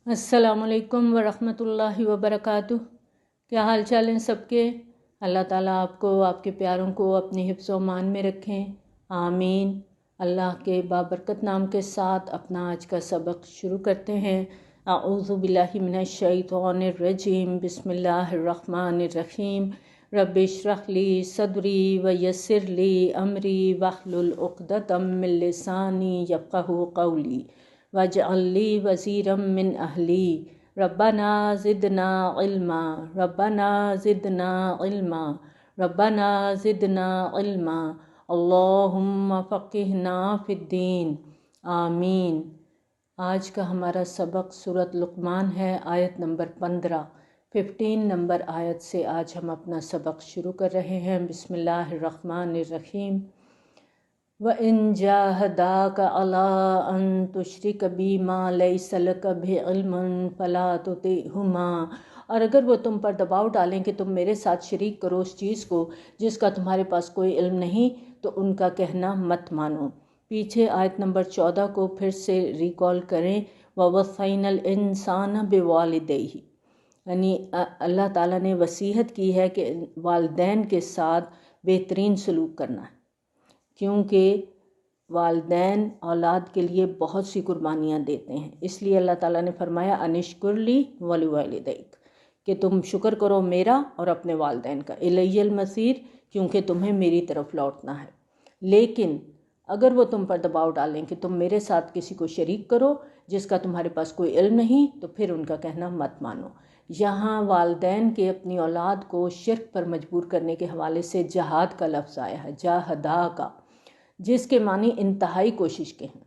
السلام علیکم ورحمۃ اللہ وبرکاتہ۔ کیا حال چال ہیں سب کے؟ اللہ تعالیٰ آپ کو، آپ کے پیاروں کو اپنے حفظ و امان میں رکھیں، آمین۔ اللہ کے بابرکت نام کے ساتھ اپنا آج کا سبق شروع کرتے ہیں۔ اعوذ باللہ من الشیطان الرجیم، بسم اللہ الرحمن الرحیم۔ رب اشرح لی صدری ویسر لی امری واحلل عقدۃ من لسانی یفقہوا قولی واجعل لی وزیرا من اہلی ربنا زدنا علما ربنا زدنا علما ربنا زدنا علما اللہم فقہنا فی الدین، آمین۔ آج کا ہمارا سبق سورۃ لقمان ہے، آیت نمبر 15 نمبر آیت سے آج ہم اپنا سبق شروع کر رہے ہیں۔ بسم اللہ الرحمن الرحیم۔ وَإِن جَاهَدَاكَ عَلَىٰ أَن تُشْرِكَ بِي مَا لَيْسَ لَكَ بِهِ عِلْمٌ فَلَا تُطِعْهُمَا، اور اگر وہ تم پر دباؤ ڈالیں کہ تم میرے ساتھ شریک کرو اس چیز کو جس کا تمہارے پاس کوئی علم نہیں، تو ان کا کہنا مت مانو۔ پیچھے آیت نمبر 14 کو پھر سے ریکال کریں۔ وَوَصَّيْنَا الْإِنسَانَ بِوَالِدَيْهِ، یعنی اللہ تعالیٰ نے وصیت کی ہے کہ والدین کے ساتھ بہترین سلوک کرنا ہے، کیونکہ والدین اولاد کے لیے بہت سی قربانیاں دیتے ہیں۔ اس لیے اللہ تعالیٰ نے فرمایا انشکر لی وَلِوَالِدَيْکَ، کہ تم شکر کرو میرا اور اپنے والدین کا، الیہ المصیر، کیونکہ تمہیں میری طرف لوٹنا ہے۔ لیکن اگر وہ تم پر دباؤ ڈالیں کہ تم میرے ساتھ کسی کو شریک کرو جس کا تمہارے پاس کوئی علم نہیں، تو پھر ان کا کہنا مت مانو۔ یہاں والدین کے اپنی اولاد کو شرک پر مجبور کرنے کے حوالے سے جہاد کا لفظ آیا ہے، جاہدا کا، جس کے معنی انتہائی کوشش کے ہیں۔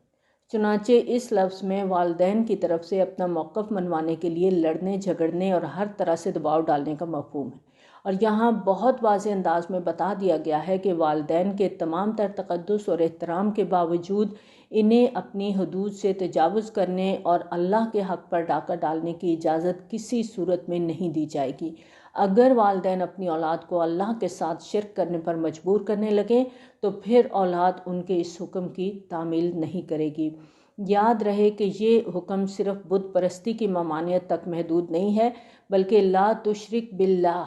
چنانچہ اس لفظ میں والدین کی طرف سے اپنا موقف منوانے کے لیے لڑنے، جھگڑنے اور ہر طرح سے دباؤ ڈالنے کا مفہوم ہے، اور یہاں بہت واضح انداز میں بتا دیا گیا ہے کہ والدین کے تمام تر تقدس اور احترام کے باوجود انہیں اپنی حدود سے تجاوز کرنے اور اللہ کے حق پر ڈاکہ ڈالنے کی اجازت کسی صورت میں نہیں دی جائے گی۔ اگر والدین اپنی اولاد کو اللہ کے ساتھ شرک کرنے پر مجبور کرنے لگیں تو پھر اولاد ان کے اس حکم کی تعمیل نہیں کرے گی۔ یاد رہے کہ یہ حکم صرف بت پرستی کی ممانعت تک محدود نہیں ہے، بلکہ لا تشرک باللہ،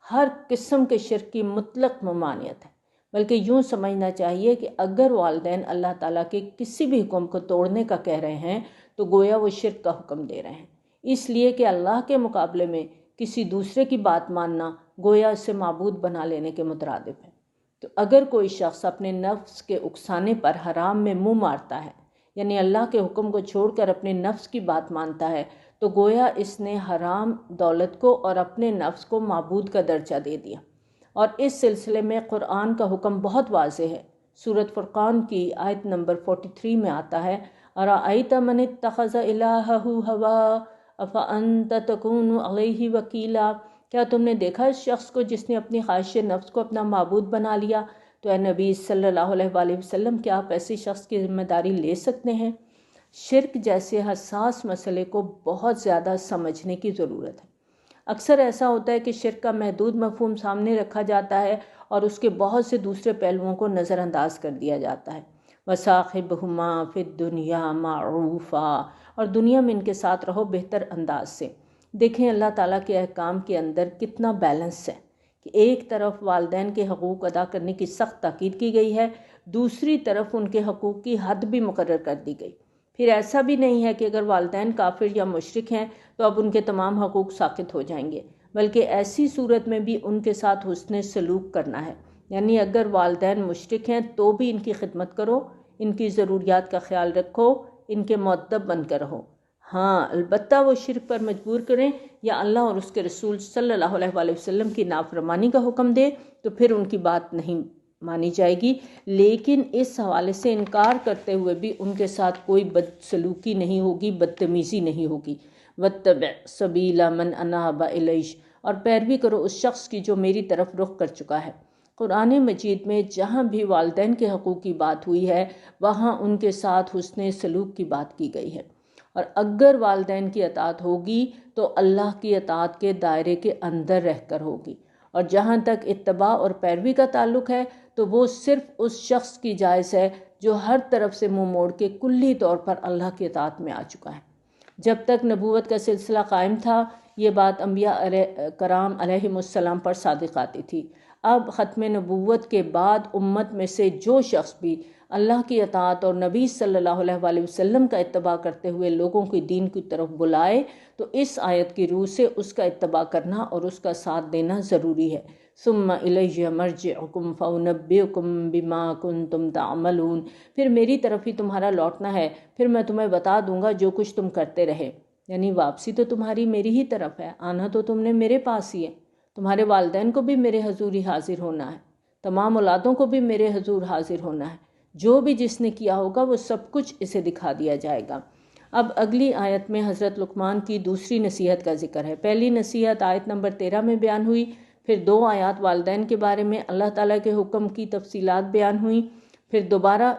ہر قسم کے شرک کی مطلق ممانعت ہے۔ بلکہ یوں سمجھنا چاہیے کہ اگر والدین اللہ تعالیٰ کے کسی بھی حکم کو توڑنے کا کہہ رہے ہیں تو گویا وہ شرک کا حکم دے رہے ہیں، اس لیے کہ اللہ کے مقابلے میں کسی دوسرے کی بات ماننا گویا اسے معبود بنا لینے کے مترادف ہے۔ تو اگر کوئی شخص اپنے نفس کے اکسانے پر حرام میں منہ مارتا ہے، یعنی اللہ کے حکم کو چھوڑ کر اپنے نفس کی بات مانتا ہے، تو گویا اس نے حرام دولت کو اور اپنے نفس کو معبود کا درجہ دے دیا۔ اور اس سلسلے میں قرآن کا حکم بہت واضح ہے۔ سورۃ فرقان کی آیت نمبر 43 میں آتا ہے اَرَأَیْتَ مَنِ اتَّخَذَ إِلَٰهَهُ هَوَاهُ أَفَأَنْتَ تَكُونُ عَلَيْهِ وَكِيلًا، کیا تم نے دیکھا اس شخص کو جس نے اپنی خواہش نفس کو اپنا معبود بنا لیا؟ تو اے نبی صلی اللہ علیہ وآلہ وسلم، کیا آپ ایسے شخص کی ذمہ داری لے سکتے ہیں؟ شرک جیسے حساس مسئلے کو بہت زیادہ سمجھنے کی ضرورت ہے۔ اکثر ایسا ہوتا ہے کہ شرک کا محدود مفہوم سامنے رکھا جاتا ہے اور اس کے بہت سے دوسرے پہلوؤں کو نظر انداز کر دیا جاتا ہے۔ وَصَاحِبْهُمَا فِي الدُّنْيَا مَعْرُوفًا، اور دنیا میں ان کے ساتھ رہو بہتر انداز سے۔ دیکھیں اللہ تعالیٰ کے احکام کے اندر کتنا بیلنس ہے کہ ایک طرف والدین کے حقوق ادا کرنے کی سخت تاکید کی گئی ہے، دوسری طرف ان کے حقوق کی حد بھی مقرر کر دی گئی۔ پھر ایسا بھی نہیں ہے کہ اگر والدین کافر یا مشرک ہیں تو اب ان کے تمام حقوق ساقط ہو جائیں گے، بلکہ ایسی صورت میں بھی ان کے ساتھ حسن سلوک کرنا ہے، یعنی اگر والدین مشرک ہیں تو بھی ان کی خدمت کرو، ان کی ضروریات کا خیال رکھو، ان کے مؤدب بن کر رہو۔ ہاں، البتہ وہ شرک پر مجبور کریں یا اللہ اور اس کے رسول صلی اللہ علیہ وآلہ وسلم کی نافرمانی کا حکم دے تو پھر ان کی بات نہیں مانی جائے گی، لیکن اس حوالے سے انکار کرتے ہوئے بھی ان کے ساتھ کوئی بدسلوکی نہیں ہوگی، بدتمیزی نہیں ہوگی۔ وَاتَّبِعْ سَبِيلَ مَنْ أَنَابَ إِلَيَّ، اور پیروی کرو اس شخص کی جو میری طرف رخ کر چکا ہے۔ قرآن مجید میں جہاں بھی والدین کے حقوق کی بات ہوئی ہے وہاں ان کے ساتھ حسن سلوک کی بات کی گئی ہے، اور اگر والدین کی اطاعت ہوگی تو اللہ کی اطاعت کے دائرے کے اندر رہ کر ہوگی، اور جہاں تک اتباع اور پیروی کا تعلق ہے تو وہ صرف اس شخص کی جائز ہے جو ہر طرف سے منہ موڑ کے کلی طور پر اللہ کی اطاعت میں آ چکا ہے۔ جب تک نبوت کا سلسلہ قائم تھا یہ بات انبیاء کرام علیہم السلام پر صادق آتی تھی۔ اب ختم نبوت کے بعد امت میں سے جو شخص بھی اللہ کی اطاعت اور نبی صلی اللہ علیہ وآلہ وسلم کا اتباع کرتے ہوئے لوگوں کی دین کی طرف بلائے تو اس آیت کی روح سے اس کا اتباع کرنا اور اس کا ساتھ دینا ضروری ہے۔ ثم الیہ مرجعکم فانبئکم بما کنتم تعملون، پھر میری طرف ہی تمہارا لوٹنا ہے، پھر میں تمہیں بتا دوں گا جو کچھ تم کرتے رہے۔ یعنی واپسی تو تمہاری میری ہی طرف ہے، آنا تو تم نے میرے پاس ہی ہے۔ تمہارے والدین کو بھی میرے حضور ہی حاضر ہونا ہے، تمام اولادوں کو بھی میرے حضور حاضر ہونا ہے، جو بھی جس نے کیا ہوگا وہ سب کچھ اسے دکھا دیا جائے گا۔ اب اگلی آیت میں حضرت لقمان کی دوسری نصیحت کا ذکر ہے۔ پہلی نصیحت آیت نمبر 13 میں بیان ہوئی، پھر 2 آیات والدین کے بارے میں اللہ تعالیٰ کے حکم کی تفصیلات بیان ہوئیں، پھر دوبارہ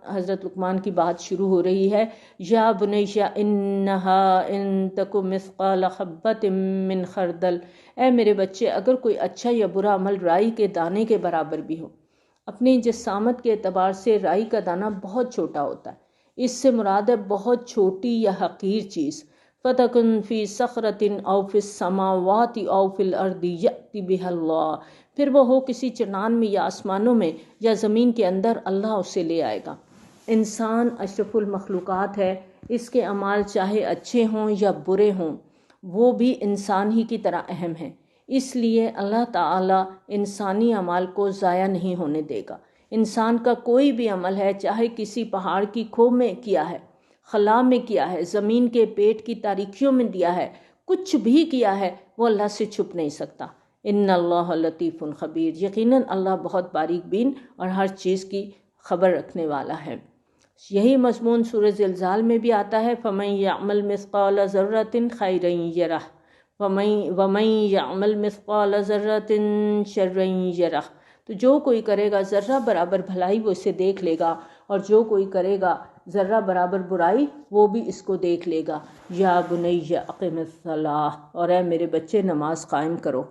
حضرت لقمان کی بات شروع ہو رہی ہے۔ یا بنی انہا ان تک مثقال حبۃ من خردل، اے میرے بچے اگر کوئی اچھا یا برا عمل رائی کے دانے کے برابر بھی ہو۔ اپنی جسامت کے اعتبار سے رائی کا دانہ بہت چھوٹا ہوتا ہے، اس سے مراد ہے بہت چھوٹی یا حقیر چیز۔ فَتَكُنْ فِي صَخْرَةٍ أَوْ فِي السَّمَاوَاتِ أَوْ فِي الْأَرْضِ يَأْتِ بِهَا اللَّهُ، پھر وہ ہو کسی چٹان میں یا آسمانوں میں یا زمین کے اندر، اللہ اسے لے آئے گا۔ انسان اشرف المخلوقات ہے، اس کے اعمال چاہے اچھے ہوں یا برے ہوں وہ بھی انسان ہی کی طرح اہم ہیں، اس لیے اللہ تعالیٰ انسانی اعمال کو ضائع نہیں ہونے دے گا۔ انسان کا کوئی بھی عمل ہے، چاہے کسی پہاڑ کی کھو میں کیا ہے، خلا میں کیا ہے، زمین کے پیٹ کی تاریکیوں میں دیا ہے، کچھ بھی کیا ہے، وہ اللہ سے چھپ نہیں سکتا۔ ان اللہ لطیف خبیر، یقیناً اللہ بہت باریک بین اور ہر چیز کی خبر رکھنے والا ہے۔ یہی مضمون سورہ زلزال میں بھی آتا ہے، فَمَن يَعْمَلْ مِثْقَالَ ذَرَّةٍ خَيْرًا يَرَهُ وَمَن يَعْمَلْ مِثْقَالَ ذَرَّةٍ شَرًّا يَرَهُ، تو جو کوئی کرے گا ذرہ برابر بھلائی وہ اسے دیکھ لے گا، اور جو کوئی کرے گا ذرہ برابر برائی وہ بھی اس کو دیکھ لے گا۔ یا بنی اقم الصلاۃ، اور اے میرے بچے نماز قائم کرو۔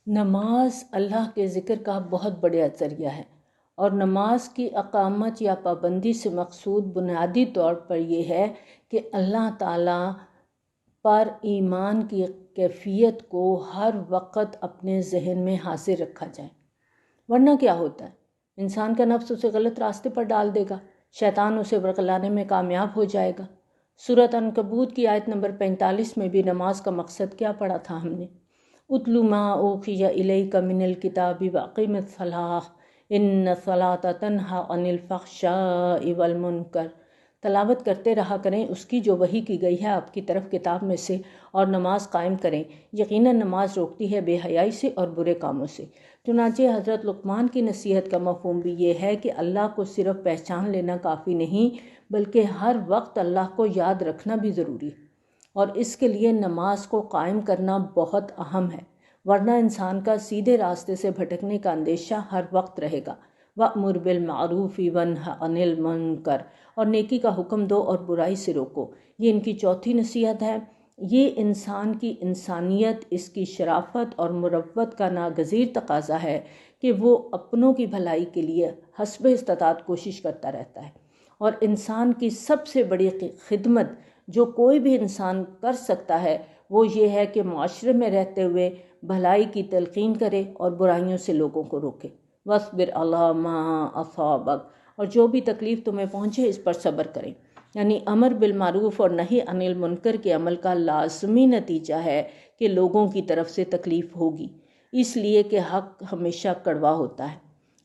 نماز اللہ کے ذکر کا بہت بڑا ذریعہ ہے، اور نماز کی اقامت یا پابندی سے مقصود بنیادی طور پر یہ ہے کہ اللہ تعالیٰ پر ایمان کی کیفیت کو ہر وقت اپنے ذہن میں حاضر رکھا جائے، ورنہ کیا ہوتا ہے، انسان کا نفس اسے غلط راستے پر ڈال دے گا، شیطان اسے ورگلانے میں کامیاب ہو جائے گا۔ سورۃ عنکبوت کی آیت نمبر 45 میں بھی نماز کا مقصد کیا پڑھا تھا ہم نے؟ اتل ما اوحی الیک من الکتاب واقم الصلاۃ ان الصلاۃ تنہی عن الفحشاء والمنکر، تلاوت کرتے رہا کریں اس کی جو وحی کی گئی ہے آپ کی طرف کتاب میں سے، اور نماز قائم کریں، یقیناً نماز روکتی ہے بے حیائی سے اور برے کاموں سے۔ چنانچہ حضرت لقمان کی نصیحت کا مفہوم بھی یہ ہے کہ اللہ کو صرف پہچان لینا کافی نہیں، بلکہ ہر وقت اللہ کو یاد رکھنا بھی ضروری ہے، اور اس کے لیے نماز کو قائم کرنا بہت اہم ہے، ورنہ انسان کا سیدھے راستے سے بھٹکنے کا اندیشہ ہر وقت رہے گا۔ وَأْمُرْ بِالْمَعْرُوفِ وَانْهَ عَنِ الْمُنْکَرِ، اور نیکی کا حکم دو اور برائی سے روکو۔ یہ ان کی چوتھی نصیحت ہے۔ یہ انسان کی انسانیت، اس کی شرافت اور مروت کا ناگزیر تقاضا ہے کہ وہ اپنوں کی بھلائی کے لیے حسب استطاعت کوشش کرتا رہتا ہے، اور انسان کی سب سے بڑی خدمت جو کوئی بھی انسان کر سکتا ہے وہ یہ ہے کہ معاشرے میں رہتے ہوئے بھلائی کی تلقین کرے اور برائیوں سے لوگوں کو روکے۔ وَاصْبِرْ عَلَىٰ مَا أَصَابَكَ، اور جو بھی تکلیف تمہیں پہنچے اس پر صبر کریں۔ یعنی امر بالمعروف اور نہی عن المنکر کے عمل کا لازمی نتیجہ ہے کہ لوگوں کی طرف سے تکلیف ہوگی، اس لیے کہ حق ہمیشہ کڑوا ہوتا ہے۔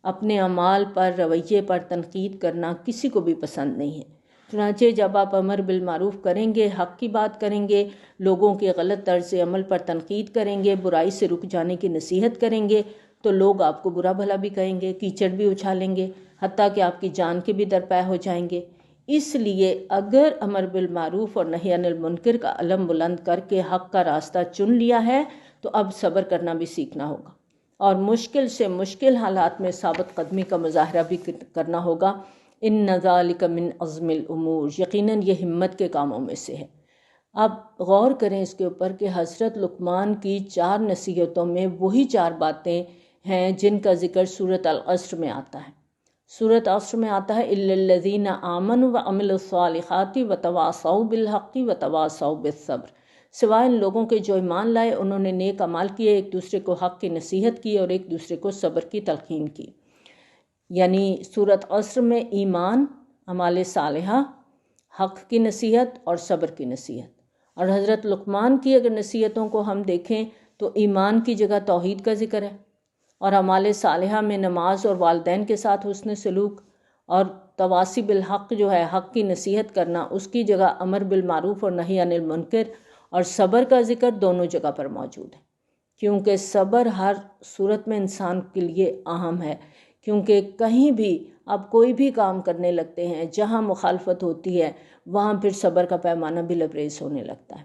اپنے اعمال پر، رویے پر تنقید کرنا کسی کو بھی پسند نہیں ہے۔ چنانچہ جب آپ امر بالمعروف کریں گے، حق کی بات کریں گے، لوگوں کے غلط طرز عمل پر تنقید کریں گے، برائی سے رک جانے کی نصیحت کریں گے، تو لوگ آپ کو برا بھلا بھی کہیں گے، کیچڑ بھی اچھالیں گے، حتیٰ کہ آپ کی جان کے بھی درپے ہو جائیں گے۔ اس لیے اگر امر بالمعروف اور نہی عن المنکر کا علم بلند کر کے حق کا راستہ چن لیا ہے تو اب صبر کرنا بھی سیکھنا ہوگا، اور مشکل سے مشکل حالات میں ثابت قدمی کا مظاہرہ بھی کرنا ہوگا۔ ان ذالک من عزم الامور، یقیناً یہ ہمت کے کاموں میں سے ہے۔ اب غور کریں اس کے اوپر کہ حضرت لقمان کی 4 نصیحتوں میں وہی 4 باتیں ہیں جن کا ذکر سورۃ العصر میں آتا ہے۔ سورۃ عصر میں آتا ہے الا الذین آمنوا وعملوا الصالحات وتواصوا بالحق وتواصوا بالصبر، سوائے ان لوگوں کے جو ایمان لائے، انہوں نے نیک اعمال کیے، ایک دوسرے کو حق کی نصیحت کی اور ایک دوسرے کو صبر کی تلقین کی۔ یعنی سورۃ عصر میں ایمان، اعمال صالحہ، حق کی نصیحت اور صبر کی نصیحت۔ اور حضرت لقمان کی اگر نصیحتوں کو ہم دیکھیں تو ایمان کی جگہ توحید کا ذکر ہے، اور اعمال صالحہ میں نماز اور والدین کے ساتھ حسن سلوک، اور تواصی بالحق جو ہے حق کی نصیحت کرنا، اس کی جگہ امر بالمعروف اور نہی عن المنکر، اور صبر کا ذکر دونوں جگہ پر موجود ہے، کیونکہ صبر ہر صورت میں انسان کے لیے اہم ہے، کیونکہ کہیں بھی آپ کوئی بھی کام کرنے لگتے ہیں جہاں مخالفت ہوتی ہے وہاں پھر صبر کا پیمانہ بھی لبریز ہونے لگتا ہے۔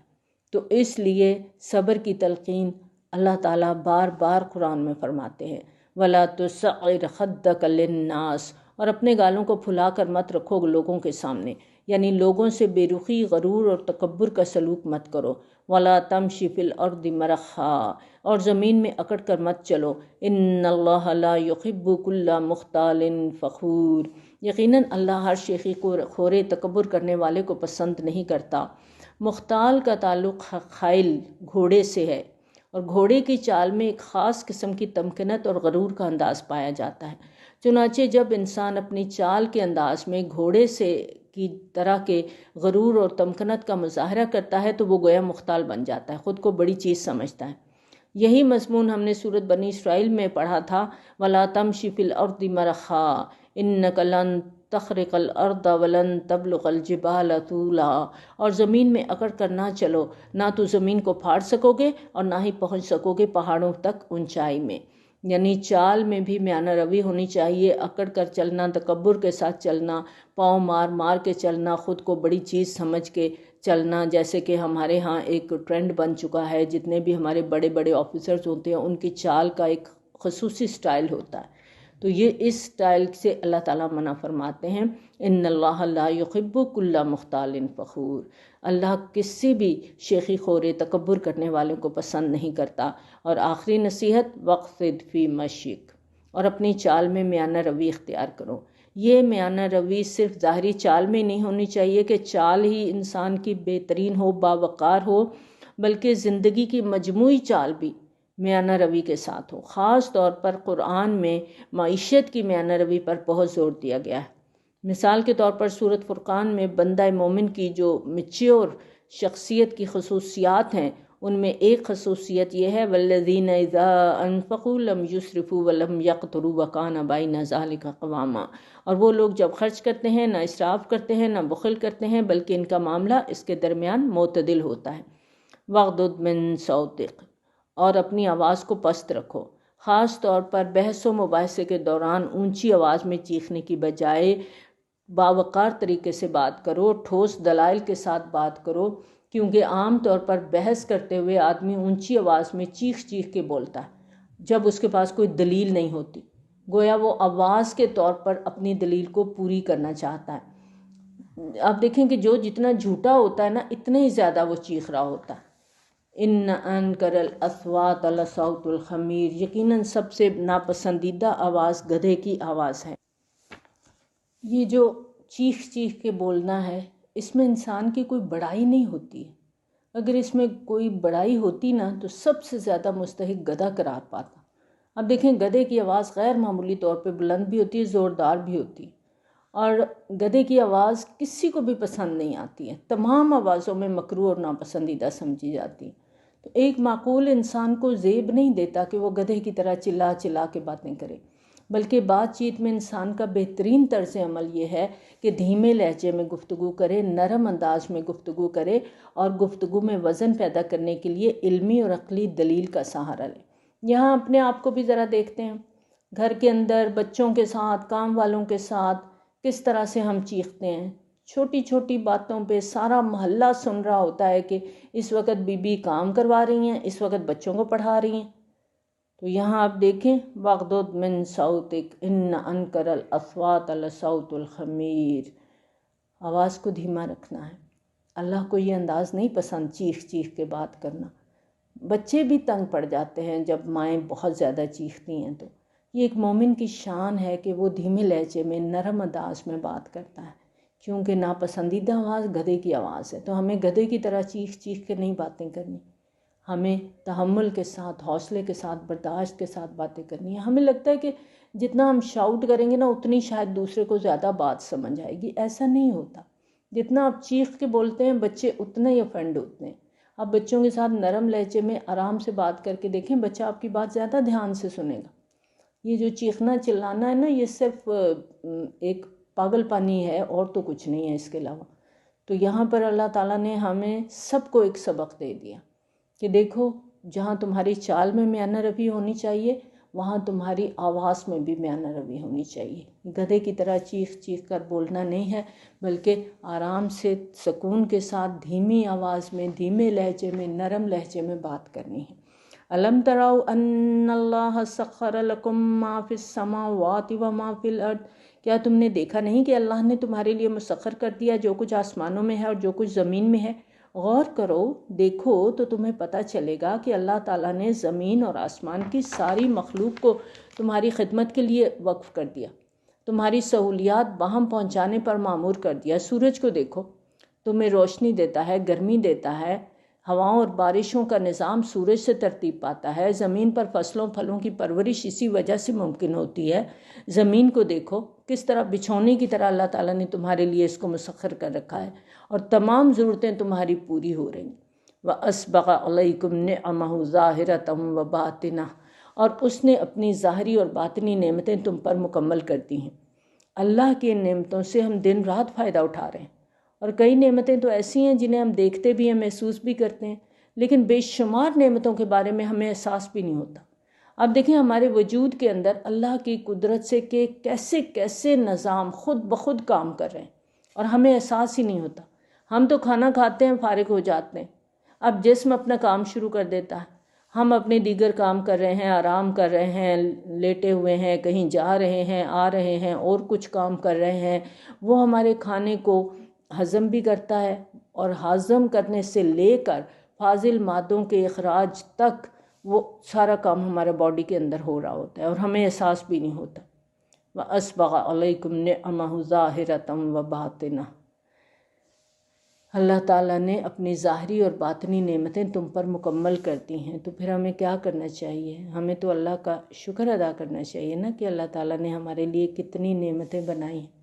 تو اس لیے صبر کی تلقین اللہ تعالیٰ بار بار قرآن میں فرماتے ہیں وَلَا تُسَعِّرْ خَدَّكَ لِلنَّاسِ، اور اپنے گالوں کو پھلا کر مت رکھو لوگوں کے سامنے، یعنی لوگوں سے بے رخی، غرور اور تکبر کا سلوک مت کرو۔ وَلَا تَمْشِ فِي الْأَرْضِ مَرَحًا، اور زمین میں اکڑ کر مت چلو۔ إِنَّ اللَّهَ لَا يُحِبُّ كُلَّ مُخْتَالٍ فَخُورٍ، یقیناً اللہ ہر شیخی خورے تکبر کرنے والے کو پسند نہیں کرتا۔ مختال کا تعلق خیل، گھوڑے سے ہے، اور گھوڑے کی چال میں ایک خاص قسم کی تمکنت اور غرور کا انداز پایا جاتا ہے۔ چنانچہ جب انسان اپنی چال کے انداز میں گھوڑے سے کی طرح کے غرور اور تمکنت کا مظاہرہ کرتا ہے تو وہ گویا مختال بن جاتا ہے، خود کو بڑی چیز سمجھتا ہے۔ یہی مضمون ہم نے سورۃ بنی اسرائیل میں پڑھا تھا وَلَا تَمْشِ فِي الْأَرْضِ مَرَحًا إِنَّكَ لَن تَخْرِقَ الْأَرْضَ وَلَن تَبْلُغَ الْجِبَالَ طُولًا، اور زمین میں اکڑ کر نہ چلو، نہ تو زمین کو پھاڑ سکو گے اور نہ ہی پہنچ سکو گے پہاڑوں تک اونچائی میں۔ یعنی چال میں بھی میانہ روی ہونی چاہیے، اکڑ کر چلنا، تکبر کے ساتھ چلنا، پاؤں مار مار کے چلنا، خود کو بڑی چیز سمجھ کے چلنا، جیسے کہ ہمارے ہاں ایک ٹرینڈ بن چکا ہے، جتنے بھی ہمارے بڑے بڑے آفیسرز ہوتے ہیں ان کی چال کا ایک خصوصی سٹائل ہوتا ہے۔ تو یہ اس سٹائل سے اللہ تعالیٰ منع فرماتے ہیں ان اللہ لا یحب کل مختال فخور، اللہ کسی بھی شیخی خورے تکبر کرنے والوں کو پسند نہیں کرتا۔ اور آخری نصیحت وقصد فی مشیک، اور اپنی چال میں میانہ روی اختیار کرو۔ یہ میانہ روی صرف ظاہری چال میں نہیں ہونی چاہیے کہ چال ہی انسان کی بہترین ہو، باوقار ہو، بلکہ زندگی کی مجموعی چال بھی میانہ روی کے ساتھ ہو۔ خاص طور پر قرآن میں معیشت کی میانہ روی پر بہت زور دیا گیا ہے۔ مثال کے طور پر سورۃ فرقان میں بندہ مومن کی جو میچیور شخصیت کی خصوصیات ہیں ان میں ایک خصوصیت یہ ہے والذین اذا انفقوا لم یسرفوا ولم یقتروا وکان بین ذلک قواما، اور وہ لوگ جب خرچ کرتے ہیں نہ اسراف کرتے ہیں نہ بخل کرتے ہیں بلکہ ان کا معاملہ اس کے درمیان معتدل ہوتا ہے۔ وغضض من صوتک، اور اپنی آواز کو پست رکھو، خاص طور پر بحث و مباحثے کے دوران اونچی آواز میں چیخنے کی بجائے باوقار طریقے سے بات کرو، ٹھوس دلائل کے ساتھ بات کرو، کیونکہ عام طور پر بحث کرتے ہوئے آدمی اونچی آواز میں چیخ چیخ کے بولتا ہے جب اس کے پاس کوئی دلیل نہیں ہوتی، گویا وہ آواز کے طور پر اپنی دلیل کو پوری کرنا چاہتا ہے۔ آپ دیکھیں کہ جو جتنا جھوٹا ہوتا ہے نا اتنا ہی زیادہ وہ چیخ رہا ہوتا ہے۔ ان انکر الاصوات لصوت الحمیر، یقیناً سب سے ناپسندیدہ آواز گدھے کی آواز ہے۔ یہ جو چیخ چیخ کے بولنا ہے اس میں انسان کی کوئی بڑائی نہیں ہوتی ہے، اگر اس میں کوئی بڑائی ہوتی نا تو سب سے زیادہ مستحق گدھا قرار پاتا۔ اب دیکھیں گدھے کی آواز غیر معمولی طور پہ بلند بھی ہوتی ہے، زوردار بھی ہوتی ہے، اور گدھے کی آواز کسی کو بھی پسند نہیں آتی ہے، تمام آوازوں میں مکروہ اور ناپسندیدہ سمجھی جاتی ہے۔ تو ایک معقول انسان کو زیب نہیں دیتا کہ وہ گدھے کی طرح چلا چلا کے باتیں کرے، بلکہ بات چیت میں انسان کا بہترین طرز عمل یہ ہے کہ دھیمے لہجے میں گفتگو کرے، نرم انداز میں گفتگو کرے، اور گفتگو میں وزن پیدا کرنے کے لیے علمی اور عقلی دلیل کا سہارا لے۔ یہاں اپنے آپ کو بھی ذرا دیکھتے ہیں، گھر کے اندر بچوں کے ساتھ، کام والوں کے ساتھ کس طرح سے ہم چیختے ہیں۔ چھوٹی چھوٹی باتوں پہ سارا محلہ سن رہا ہوتا ہے کہ اس وقت بی بی کام کروا رہی ہیں، اس وقت بچوں کو پڑھا رہی ہیں۔ تو یہاں آپ دیکھیں وغضض من صوتک ان انکر الاصوات لصوت الحمیر، آواز کو دھیما رکھنا ہے۔ اللہ کو یہ انداز نہیں پسند چیخ چیخ کے بات کرنا۔ بچے بھی تنگ پڑ جاتے ہیں جب مائیں بہت زیادہ چیختی ہیں، تو یہ ایک مومن کی شان ہے کہ وہ دھیمے لہجے میں نرم انداز میں بات کرتا ہے، کیونکہ ناپسندیدہ آواز گدھے کی آواز ہے، تو ہمیں گدھے کی طرح چیخ چیخ کے نہیں باتیں کرنی، ہمیں تحمل کے ساتھ، حوصلے کے ساتھ، برداشت کے ساتھ باتیں کرنی ہے۔ ہمیں لگتا ہے کہ جتنا ہم شاؤٹ کریں گے نا اتنی شاید دوسرے کو زیادہ بات سمجھ آئے گی، ایسا نہیں ہوتا۔ جتنا آپ چیخ کے بولتے ہیں بچے اتنے ہی افینڈ ہوتے ہیں۔ آپ بچوں کے ساتھ نرم لہجے میں آرام سے بات کر کے دیکھیں، بچہ آپ کی بات زیادہ دھیان سے سنے گا۔ یہ جو چیخنا چلانا ہے نا، یہ صرف ایک پاگل پانی ہے اور تو کچھ نہیں ہے اس کے علاوہ۔ تو یہاں پر اللہ تعالیٰ نے ہمیں سب کو ایک سبق دے دیا کہ دیکھو، جہاں تمہاری چال میں میانہ روی ہونی چاہیے وہاں تمہاری آواز میں بھی میانہ روی ہونی چاہیے۔ گدھے کی طرح چیخ چیخ کر بولنا نہیں ہے، بلکہ آرام سے سکون کے ساتھ دھیمی آواز میں، دھیمے لہجے میں، نرم لہجے میں بات کرنی ہے۔ الم تروا ان اللہ سخر لکم ما فی السماوات و ما فی الارض، کیا تم نے دیکھا نہیں کہ اللہ نے تمہارے لیے مسخر کر دیا جو کچھ آسمانوں میں ہے اور جو کچھ زمین میں ہے؟ غور کرو، دیکھو تو تمہیں پتہ چلے گا کہ اللہ تعالیٰ نے زمین اور آسمان کی ساری مخلوق کو تمہاری خدمت کے لیے وقف کر دیا، تمہاری سہولیات باہم پہنچانے پر مامور کر دیا۔ سورج کو دیکھو، تمہیں روشنی دیتا ہے، گرمی دیتا ہے، ہواؤں اور بارشوں کا نظام سورج سے ترتیب پاتا ہے، زمین پر فصلوں پھلوں کی پرورش اسی وجہ سے ممکن ہوتی ہے۔ زمین کو دیکھو، کس طرح بچھونے کی طرح اللہ تعالیٰ نے تمہارے لیے اس کو مسخر کر رکھا ہے، اور تمام ضرورتیں تمہاری پوری ہو رہی ہیں۔ وَأَسْبَغَ عَلَيْكُمْ نِعَمَهُ ظَاهِرَةً وَبَاطِنَةً، اور اس نے اپنی ظاہری اور باطنی نعمتیں تم پر مکمل کر دی ہیں۔ اللہ کی ان نعمتوں سے ہم دن رات فائدہ اٹھا رہے ہیں، اور کئی نعمتیں تو ایسی ہیں جنہیں ہم دیکھتے بھی ہیں، محسوس بھی کرتے ہیں، لیکن بے شمار نعمتوں کے بارے میں ہمیں احساس بھی نہیں ہوتا۔ اب دیکھیں ہمارے وجود کے اندر اللہ کی قدرت سے کہ کیسے کیسے نظام خود بخود کام کر رہے ہیں اور ہمیں احساس ہی نہیں ہوتا۔ ہم تو کھانا کھاتے ہیں، فارغ ہو جاتے ہیں، اب جسم اپنا کام شروع کر دیتا ہے، ہم اپنے دیگر کام کر رہے ہیں، آرام کر رہے ہیں، لیٹے ہوئے ہیں، کہیں جا رہے ہیں، آ رہے ہیں، اور کچھ کام کر رہے ہیں۔ وہ ہمارے کھانے کو ہضم بھی کرتا ہے، اور ہضم کرنے سے لے کر فاضل مادوں کے اخراج تک وہ سارا کام ہمارے باڈی کے اندر ہو رہا ہوتا ہے اور ہمیں احساس بھی نہیں ہوتا۔ وَأَسْبَغَ عَلَيْكُمْ نِعَمَهُ ظَاهِرَةً وَبَاطِنَةً، اللہ تعالیٰ نے اپنی ظاہری اور باطنی نعمتیں تم پر مکمل کر دی ہیں، تو پھر ہمیں کیا کرنا چاہیے؟ ہمیں تو اللہ کا شکر ادا کرنا چاہیے نا کہ اللہ تعالیٰ نے ہمارے لیے کتنی نعمتیں بنائی ہیں۔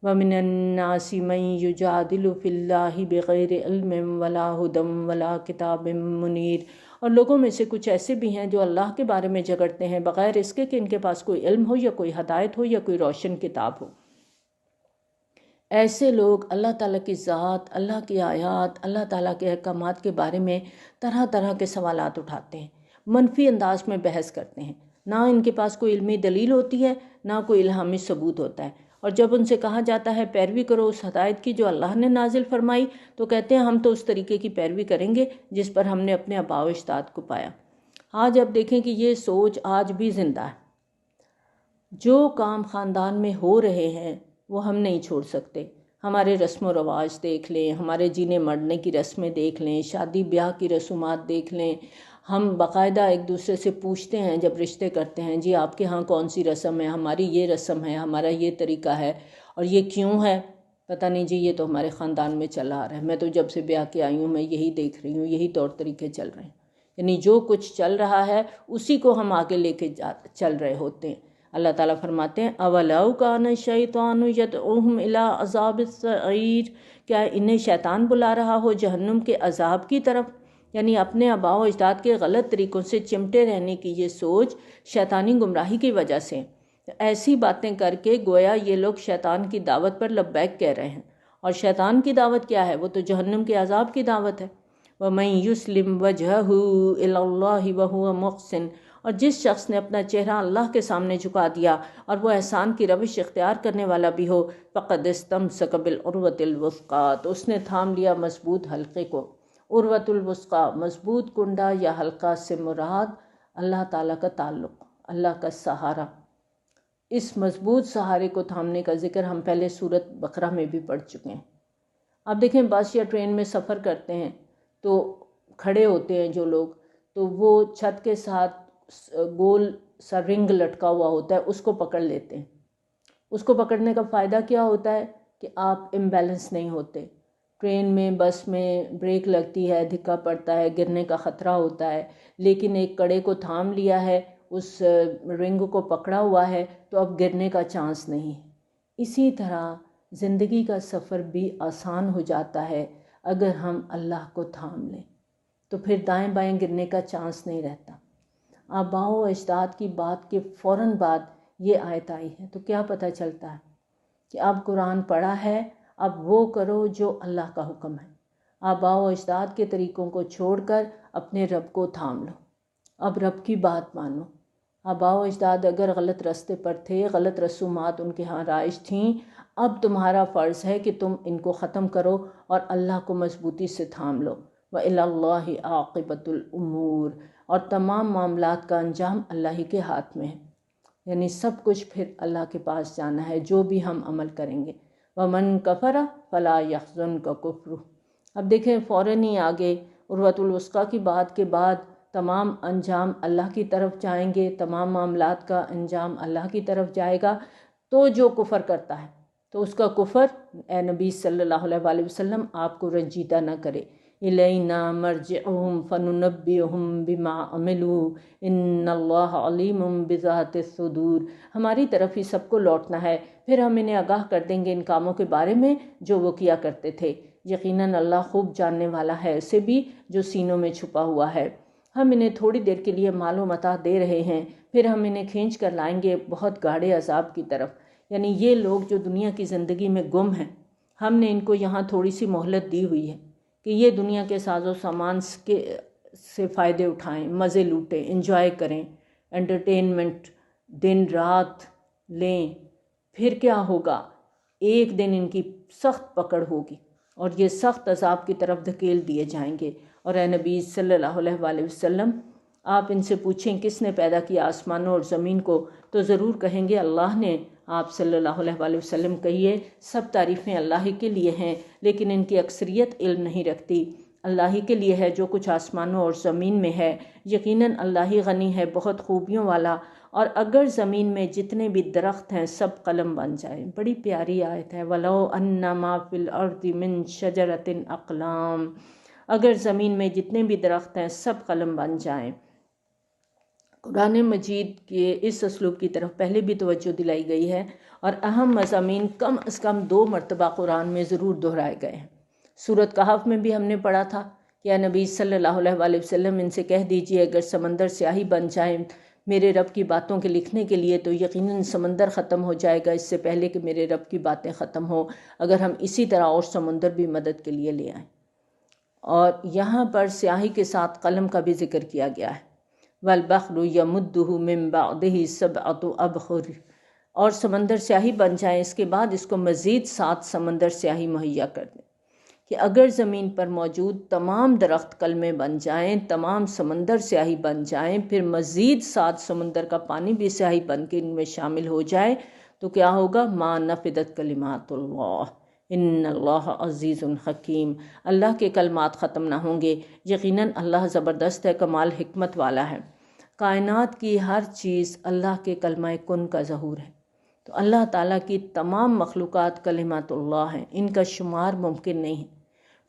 وَمِنَ النَّاسِ مَن يُجَادِلُ فِي اللَّهِ بِغَيْرِ عِلْمٍ وَلَا هُدًى وَلَا كِتَابٍ مُنِيرٍ، اور لوگوں میں سے کچھ ایسے بھی ہیں جو اللہ کے بارے میں جھگڑتے ہیں بغیر اس کے کہ ان کے پاس کوئی علم ہو یا کوئی ہدایت ہو یا کوئی روشن کتاب ہو۔ ایسے لوگ اللہ تعالیٰ کی ذات، اللہ کی آیات، اللہ تعالیٰ کے احکامات کے بارے میں طرح طرح کے سوالات اٹھاتے ہیں، منفی انداز میں بحث کرتے ہیں، نہ ان کے پاس کوئی علمی دلیل ہوتی ہے، نہ کوئی الہامی ثبوت ہوتا ہے، اور جب ان سے کہا جاتا ہے پیروی کرو اس ہدایت کی جو اللہ نے نازل فرمائی، تو کہتے ہیں ہم تو اس طریقے کی پیروی کریں گے جس پر ہم نے اپنے آباء و اجداد کو پایا۔ آج اب دیکھیں کہ یہ سوچ آج بھی زندہ ہے۔ جو کام خاندان میں ہو رہے ہیں وہ ہم نہیں چھوڑ سکتے۔ ہمارے رسم و رواج دیکھ لیں، ہمارے جینے مرنے کی رسمیں دیکھ لیں، شادی بیاہ کی رسومات دیکھ لیں، ہم باقاعدہ ایک دوسرے سے پوچھتے ہیں جب رشتے کرتے ہیں، جی آپ کے ہاں کون سی رسم ہے؟ ہماری یہ رسم ہے، ہمارا یہ طریقہ ہے، اور یہ کیوں ہے؟ پتہ نہیں جی، یہ تو ہمارے خاندان میں چلا آ رہا ہے، میں تو جب سے بیاہ کے آئی ہوں میں یہی دیکھ رہی ہوں، یہی طور طریقے چل رہے ہیں۔ یعنی جو کچھ چل رہا ہے اسی کو ہم آگے لے کے چل رہے ہوتے ہیں۔ اللہ تعالیٰ فرماتے ہیں اَوَلَوْ كَانَ الشَّيْطَانُ يَدْعُوهُمْ إِلَىٰ عَذَابِ السَّعِيرِ، کیا انہیں شیطان بلا رہا ہو جہنم کے عذاب کی طرف؟ یعنی اپنے آباء و اجداد کے غلط طریقوں سے چمٹے رہنے کی یہ سوچ شیطانی گمراہی کی وجہ سے، ایسی باتیں کر کے گویا یہ لوگ شیطان کی دعوت پر لبیک کہہ رہے ہیں، اور شیطان کی دعوت کیا ہے؟ وہ تو جہنم کے عذاب کی دعوت ہے۔ وَمَن يُسْلِمْ وَجْهَهُ إِلَى اللَّهِ وَهُوَ مُحْسِنٌ، اور جس شخص نے اپنا چہرہ اللہ کے سامنے جھکا دیا اور وہ احسان کی روش اختیار کرنے والا بھی ہو، فَقَدِ اسْتَمْسَكَ بِالْعُرْوَةِ الْوُثْقَىٰ، تو اس نے تھام لیا مضبوط حلقے کو۔ عروۃ الوثقیٰ، مضبوط کنڈا یا حلقہ سے مراد اللہ تعالیٰ کا تعلق، اللہ کا سہارا۔ اس مضبوط سہارے کو تھامنے کا ذکر ہم پہلے سورۃ بقرہ میں بھی پڑھ چکے ہیں۔ اب دیکھیں بس یا ٹرین میں سفر کرتے ہیں تو کھڑے ہوتے ہیں جو لوگ، تو وہ چھت کے ساتھ گول سا رنگ لٹکا ہوا ہوتا ہے اس کو پکڑ لیتے ہیں۔ اس کو پکڑنے کا فائدہ کیا ہوتا ہے کہ آپ امبیلنس نہیں ہوتے۔ ٹرین میں، بس میں بریک لگتی ہے، دھکا پڑتا ہے، گرنے کا خطرہ ہوتا ہے، لیکن ایک کڑے کو تھام لیا ہے، اس رنگ کو پکڑا ہوا ہے تو اب گرنے کا چانس نہیں ہے۔ اسی طرح زندگی کا سفر بھی آسان ہو جاتا ہے اگر ہم اللہ کو تھام لیں، تو پھر دائیں بائیں گرنے کا چانس نہیں رہتا۔ آباء و اجداد کی بات کے فوراً بعد یہ آیت آئی ہے، تو کیا پتہ چلتا ہے کہ اب قرآن پڑھا ہے، اب وہ کرو جو اللہ کا حکم ہے۔ آباء و اجداد کے طریقوں کو چھوڑ کر اپنے رب کو تھام لو، اب رب کی بات مانو۔ آباء و اجداد اگر غلط راستے پر تھے، غلط رسومات ان کے ہاں رائج تھیں، اب تمہارا فرض ہے کہ تم ان کو ختم کرو اور اللہ کو مضبوطی سے تھام لو۔ وَإِلَى اللَّهِ عَاقِبَةُ الْأُمُورِ، اور تمام معاملات کا انجام اللہ ہی کے ہاتھ میں ہے، یعنی سب کچھ پھر اللہ کے پاس جانا ہے جو بھی ہم عمل کریں گے۔ وَمَن كَفَرَ فَلَا يَحْزُنْكَ كُفْرُهُ، اب دیکھیں فوراً ہی آگے عروۃ الوثقیٰ کی بات کے بعد تمام انجام اللہ کی طرف جائیں گے، تمام معاملات کا انجام اللہ کی طرف جائے گا۔ تو جو کفر کرتا ہے تو اس کا کفر اے نبی صلی اللہ علیہ وآلہ وسلم آپ کو رنجیدہ نہ کرے۔ الینا مرجعہم فننبئہم بما عملوا ان اللہ علیم بذات الصدور، ہماری طرف ہی سب کو لوٹنا ہے، پھر ہم انہیں آگاہ کر دیں گے ان کاموں کے بارے میں جو وہ کیا کرتے تھے۔ یقیناً اللہ خوب جاننے والا ہے اسے بھی جو سینوں میں چھپا ہوا ہے۔ ہم انہیں تھوڑی دیر کے لیے مال و متاع دے رہے ہیں، پھر ہم انہیں کھینچ کر لائیں گے بہت گاڑے عذاب کی طرف۔ یعنی یہ لوگ جو دنیا کی زندگی میں گم ہیں، ہم نے ان کو یہاں تھوڑی سی مہلت دی ہوئی ہے کہ یہ دنیا کے ساز و سامان سے فائدے اٹھائیں، مزے لوٹیں، انجوائے کریں، انٹرٹینمنٹ دن رات لیں۔ پھر کیا ہوگا؟ ایک دن ان کی سخت پکڑ ہوگی اور یہ سخت عذاب کی طرف دھکیل دیے جائیں گے۔ اور اے نبی صلی اللہ علیہ وآلہ وسلم، آپ ان سے پوچھیں کس نے پیدا کیا آسمانوں اور زمین کو، تو ضرور کہیں گے اللہ نے۔ آپ صلی اللہ علیہ وآلہ وسلم کہیے سب تعریفیں اللہ ہی کے لیے ہیں، لیکن ان کی اکثریت علم نہیں رکھتی۔ اللہ ہی کے لیے ہے جو کچھ آسمانوں اور زمین میں ہے، یقیناً اللہ ہی غنی ہے، بہت خوبیوں والا۔ اور اگر زمین میں جتنے بھی درخت ہیں سب قلم بن جائیں، بڑی پیاری آیت ہے، وَلَوْ أَنَّ مَا فِي الْأَرْضِ مِن شَجَرَةٍ أَقْلَامٍ، اگر زمین میں جتنے بھی درخت ہیں سب قلم بن جائیں۔ قرآن مجید کے اس اسلوب کی طرف پہلے بھی توجہ دلائی گئی ہے، اور اہم مضامین کم از کم 2 مرتبہ قرآن میں ضرور دہرائے گئے ہیں۔ سورۃ کہف میں بھی ہم نے پڑھا تھا کہ اے نبی صلی اللہ علیہ وآلہ وسلم ان سے کہہ دیجئے اگر سمندر سیاہی بن جائیں میرے رب کی باتوں کے لکھنے کے لیے تو یقیناً سمندر ختم ہو جائے گا اس سے پہلے کہ میرے رب کی باتیں ختم ہوں، اگر ہم اسی طرح اور سمندر بھی مدد کے لیے لے آئیں۔ اور یہاں پر سیاہی کے ساتھ قلم کا بھی ذکر کیا گیا ہے، وَالْبَحْرُ يَمُدُّهُ مِن بَعْدِهِ سَبْعَةُ أَبْحُرٍ، اور سمندر سیاہی بن جائیں اس کے بعد اس کو مزید 7 سمندر سیاہی مہیا کر دیں، کہ اگر زمین پر موجود تمام درخت کلمے بن جائیں، تمام سمندر سیاہی بن جائیں، پھر مزید 7 سمندر کا پانی بھی سیاہی بن کے ان میں شامل ہو جائے تو کیا ہوگا؟ مَا نَفِدَتْ کَلِمَاتُ اللَّهِ ان اللہ عزیز حکیم، اللہ کے کلمات ختم نہ ہوں گے، یقیناً اللہ زبردست ہے، کمال حکمت والا ہے۔ کائنات کی ہر چیز اللہ کے کلمہ کن کا ظہور ہے، تو اللہ تعالیٰ کی تمام مخلوقات کلمات اللہ ہیں، ان کا شمار ممکن نہیں ہے۔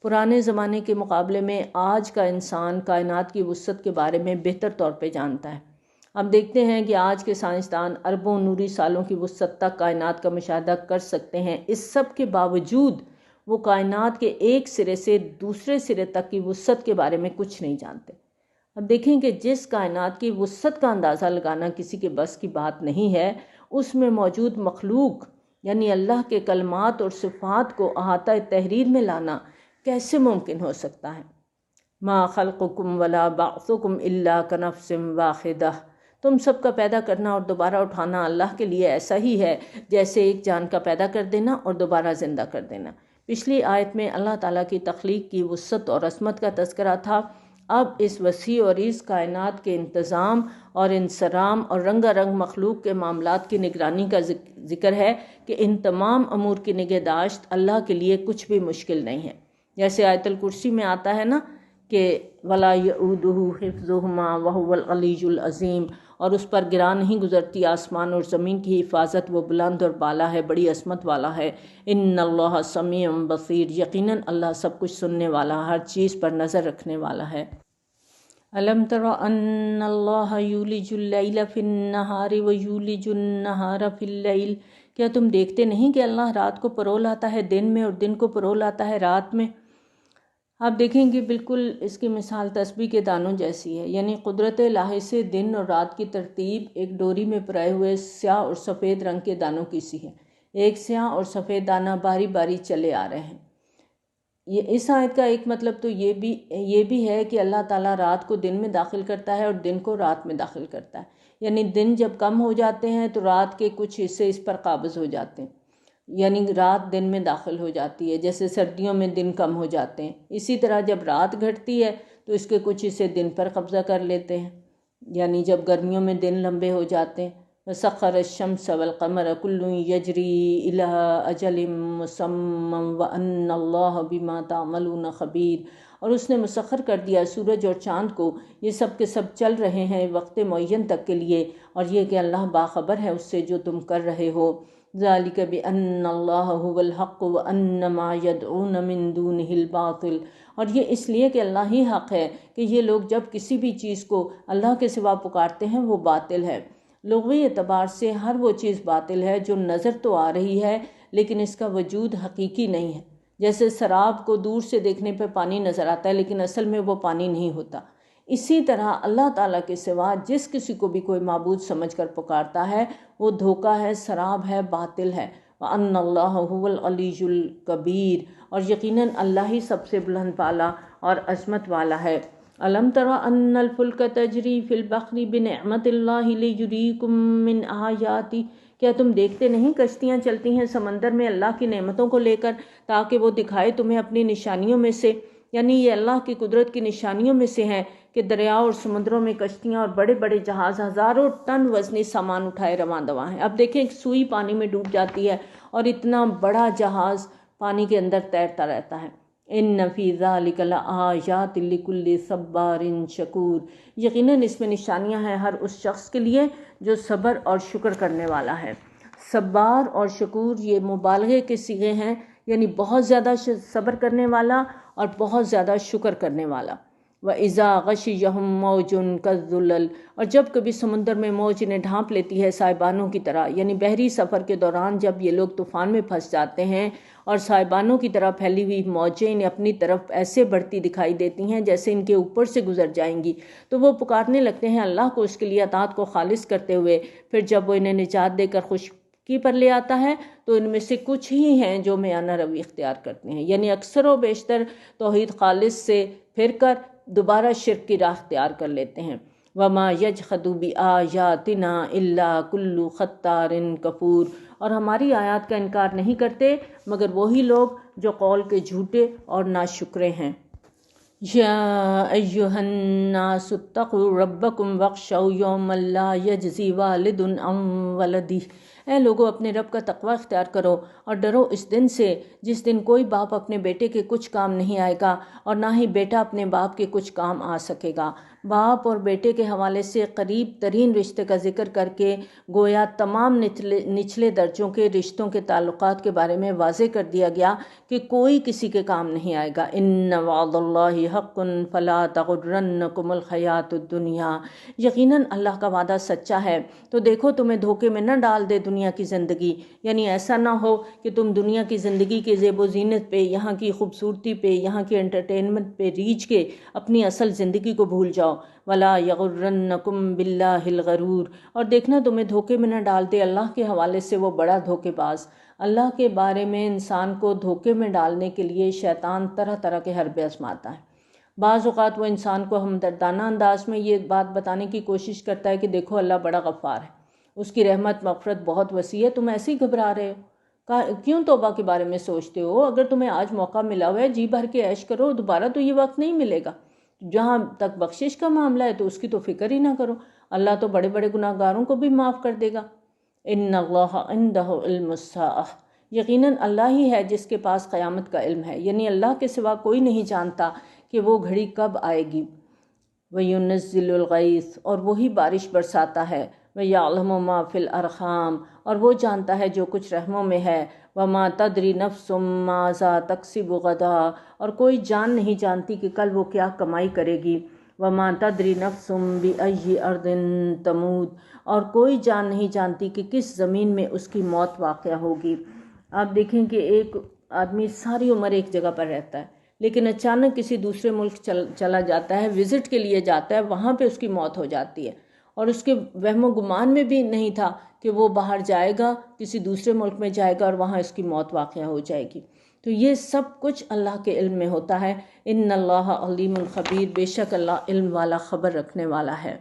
پرانے زمانے کے مقابلے میں آج کا انسان کائنات کی وسعت کے بارے میں بہتر طور پہ جانتا ہے۔ اب دیکھتے ہیں کہ آج کے سائنسدان اربوں نوری سالوں کی وسعت تک کائنات کا مشاہدہ کر سکتے ہیں، اس سب کے باوجود وہ کائنات کے ایک سرے سے دوسرے سرے تک کی وسعت کے بارے میں کچھ نہیں جانتے۔ اب دیکھیں کہ جس کائنات کی وسعت کا اندازہ لگانا کسی کے بس کی بات نہیں ہے، اس میں موجود مخلوق یعنی اللہ کے کلمات اور صفات کو احاطہ تحریر میں لانا کیسے ممکن ہو سکتا ہے؟ ما خلقکم ولا بعثکم الا کنفس واحدہ، تم سب کا پیدا کرنا اور دوبارہ اٹھانا اللہ کے لیے ایسا ہی ہے جیسے ایک جان کا پیدا کر دینا اور دوبارہ زندہ کر دینا۔ پچھلی آیت میں اللہ تعالیٰ کی تخلیق کی وسعت اور عظمت کا تذکرہ تھا، اب اس وسیع اور اس کائنات کے انتظام اور انصرام اور رنگا رنگ مخلوق کے معاملات کی نگرانی کا ذکر ہے کہ ان تمام امور کی نگہداشت اللہ کے لیے کچھ بھی مشکل نہیں ہے۔ جیسے آیت الکرسی میں آتا ہے نا کہ ولا یعودہ حفظہما وہو العلی العظیم، اور اس پر گراں نہیں گزرتی آسمان اور زمین کی حفاظت، وہ بلند اور بالا ہے، بڑی عظمت والا ہے۔ ان اللہ سمیع بصیر، یقیناً اللہ سب کچھ سننے والا، ہر چیز پر نظر رکھنے والا ہے۔ الم تر ان اللہ یولج اللیل فی النہار ویولج النہار فی اللیل، کیا تم دیکھتے نہیں کہ اللہ رات کو پرو لاتا ہے دن میں اور دن کو پرو لاتا ہے رات میں؟ آپ دیکھیں گے بالکل اس کی مثال تسبیح کے دانوں جیسی ہے، یعنی قدرت الہی سے دن اور رات کی ترتیب ایک ڈوری میں پرائے ہوئے سیاہ اور سفید رنگ کے دانوں کی سی ہے۔ ایک سیاہ اور سفید دانہ باری باری چلے آ رہے ہیں۔ یہ اس آیت کا ایک مطلب تو یہ بھی ہے کہ اللہ تعالیٰ رات کو دن میں داخل کرتا ہے اور دن کو رات میں داخل کرتا ہے، یعنی دن جب کم ہو جاتے ہیں تو رات کے کچھ حصے اس پر قابض ہو جاتے ہیں، یعنی رات دن میں داخل ہو جاتی ہے، جیسے سردیوں میں دن کم ہو جاتے ہیں، اسی طرح جب رات گھٹتی ہے تو اس کے کچھ حصے دن پر قبضہ کر لیتے ہیں، یعنی جب گرمیوں میں دن لمبے ہو جاتے ہیں۔ وَسَخَّرَ الشَّمْسَ وَالْقَمَرَ كُلٌّ يَجْرِي إِلَىٰ أَجَلٍ مُّسَمًّى وَأَنَّ اللَّهَ بِمَا تَعْمَلُونَ خَبِيرٌ، اور اس نے مسخر کر دیا سورج اور چاند کو، یہ سب کے سب چل رہے ہیں وقت معین تک کے لیے، اور یہ کہ اللہ باخبر ہے اس سے جو تم کر رہے ہو۔ ذَلِكَ بِأَنَّ اللَّهَ هُوَ الْحَقُّ وَأَنَّ مَا يَدْعُونَ مِن دُونِهِ الْبَاطِلُ، اور یہ اس لیے کہ اللہ ہی حق ہے کہ یہ لوگ جب کسی بھی چیز کو اللہ کے سوا پکارتے ہیں وہ باطل ہے۔ لغوی اعتبار سے ہر وہ چیز باطل ہے جو نظر تو آ رہی ہے لیکن اس کا وجود حقیقی نہیں ہے، جیسے سراب کو دور سے دیکھنے پہ پانی نظر آتا ہے لیکن اصل میں وہ پانی نہیں ہوتا۔ اسی طرح اللہ تعالیٰ کے سوا جس کسی کو بھی کوئی معبود سمجھ کر پکارتا ہے وہ دھوکہ ہے، سراب ہے، باطل ہے۔ وَأَنَّ اللَّهَ هُوَ الْعَلِيُّ الْكَبِيرُ، اور یقیناً اللہ ہی سب سے بلند بالا اور عظمت والا ہے۔ الم تر ان الفلک تجری فی البحر بنعمت اللہ لیریکم من آیاتی، کیا تم دیکھتے نہیں کشتیاں چلتی ہیں سمندر میں اللہ کی نعمتوں کو لے کر تاکہ وہ دکھائے تمہیں اپنی نشانیوں میں سے، یعنی یہ اللہ کی قدرت کی نشانیوں میں سے ہیں کہ دریاؤں اور سمندروں میں کشتیاں اور بڑے بڑے جہاز ہزاروں ٹن وزنی سامان اٹھائے رواں دواں ہیں۔ اب دیکھیں ایک سوئی پانی میں ڈوب جاتی ہے اور اتنا بڑا جہاز پانی کے اندر تیرتا رہتا ہے۔ ان فی ذلک لآیات لکل صبار شکور، یقیناً اس میں نشانیاں ہیں ہر اس شخص کے لیے جو صبر اور شکر کرنے والا ہے۔ صبار اور شکور یہ مبالغے کے صیغے ہیں، یعنی بہت زیادہ صبر کرنے والا اور بہت زیادہ شکر کرنے والا۔ وَإِذَا غَشِيَهُم مَّوْجٌ كَالظُّلَلِ، اور جب کبھی سمندر میں موج انہیں ڈھانپ لیتی ہے سائبانوں کی طرح، یعنی بحری سفر کے دوران جب یہ لوگ طوفان میں پھنس جاتے ہیں اور سائبانوں کی طرح پھیلی ہوئی موجیں انہیں اپنی طرف ایسے بڑھتی دکھائی دیتی ہیں جیسے ان کے اوپر سے گزر جائیں گی، تو وہ پکارنے لگتے ہیں اللہ کو اس کے لیے اطاعت کو خالص کرتے ہوئے۔ پھر جب وہ انہیں نجات دے کر خشکی پر لے آتا ہے تو ان میں سے کچھ ہی ہیں جو میانہ روی اختیار کرتے ہیں، یعنی اکثر و بیشتر توحید خالص سے پھر کر دوبارہ شرک کی راہ اختیار کر لیتے ہیں۔ وَمَا يَجْحَدُ بِآيَاتِنَا إِلَّا كُلُّ خَتَّارٍ كَفُورٍ، اور ہماری آیات کا انکار نہیں کرتے مگر وہی لوگ جو قول کے جھوٹے اور ناشکرے ہیں۔ یا ایہا الناس اتقوا ربکم واخشوا یوما لا یجزی والد عن ولدہ، اے لوگو اپنے رب کا تقوی اختیار کرو اور ڈرو اس دن سے جس دن کوئی باپ اپنے بیٹے کے کچھ کام نہیں آئے گا اور نہ ہی بیٹا اپنے باپ کے کچھ کام آ سکے گا۔ باپ اور بیٹے کے حوالے سے قریب ترین رشتے کا ذکر کر کے گویا تمام نچلے درجوں کے رشتوں کے تعلقات کے بارے میں واضح کر دیا گیا کہ کوئی کسی کے کام نہیں آئے گا۔ ان وعد اللہ حق فلا تغرنکم الحیات الدنیا، یقیناً اللہ کا وعدہ سچا ہے تو دیکھو تمہیں دھوکے میں نہ ڈال دے دنیا کی زندگی، یعنی ایسا نہ ہو کہ تم دنیا کی زندگی کے زیب و زینت پہ، یہاں کی خوبصورتی پہ، یہاں کی انٹرٹینمنٹ پہ ریچھ کے اپنی اصل زندگی کو بھول جاؤ۔ ولا یغرنکم باللہ الغرور، اور دیکھنا تمہیں دھوکے میں نہ ڈال دے اللہ کے حوالے سے وہ بڑا دھوکے باز۔ اللہ کے بارے میں انسان کو دھوکے میں ڈالنے کے لیے شیطان طرح طرح کے حربے آزماتا ہے۔ بعض اوقات وہ انسان کو ہمدردانہ انداز میں یہ بات بتانے کی کوشش کرتا ہے کہ دیکھو اللہ بڑا غفار ہے، اس کی رحمت مغفرت بہت وسیع ہے، تم ایسے ہی گھبرا رہے ہو، کیوں توبہ کے بارے میں سوچتے ہو؟ اگر تمہیں آج موقع ملا ہوا ہے جی بھر کے عیش کرو، دوبارہ تو یہ وقت نہیں ملے گا۔ جہاں تک بخشش کا معاملہ ہے تو اس کی تو فکر ہی نہ کرو، اللہ تو بڑے بڑے گناہ گاروں کو بھی معاف کر دے گا۔ ان اللہ عندہ علم الساعہ، یقیناً اللہ ہی ہے جس کے پاس قیامت کا علم ہے، یعنی اللہ کے سوا کوئی نہیں جانتا کہ وہ گھڑی کب آئے گی۔ وَيُنَزِّلُ الْغَيْثَ، اور وہی بارش برساتا ہے۔ وَيَعْلَمُ مَا فِي الْأَرْحَامِ، اور وہ جانتا ہے جو کچھ رحموں میں ہے۔ وَمَا تَدْرِي نَفْسٌ مَاذَا تَكْسِبُ غَدًا، اور کوئی جان نہیں جانتی کہ کل وہ کیا کمائی کرے گی۔ وَمَا تَدْرِي نَفْسٌ بِأَيِّ أَرْضٍ تَمُوتُ، اور کوئی جان نہیں جانتی کہ کس زمین میں اس کی موت واقع ہوگی۔ آپ دیکھیں کہ ایک آدمی ساری عمر ایک جگہ پر رہتا ہے، لیکن اچانک کسی دوسرے ملک چلا جاتا ہے، وزٹ کے لیے جاتا ہے، وہاں پہ اس کی موت ہو جاتی ہے، اور اس کے وہم و گمان میں بھی نہیں تھا کہ وہ باہر جائے گا، کسی دوسرے ملک میں جائے گا اور وہاں اس کی موت واقع ہو جائے گی۔ تو یہ سب کچھ اللہ کے علم میں ہوتا ہے۔ ان اللہ علیم خبیر، بے شک اللہ علم والا، خبر رکھنے والا ہے۔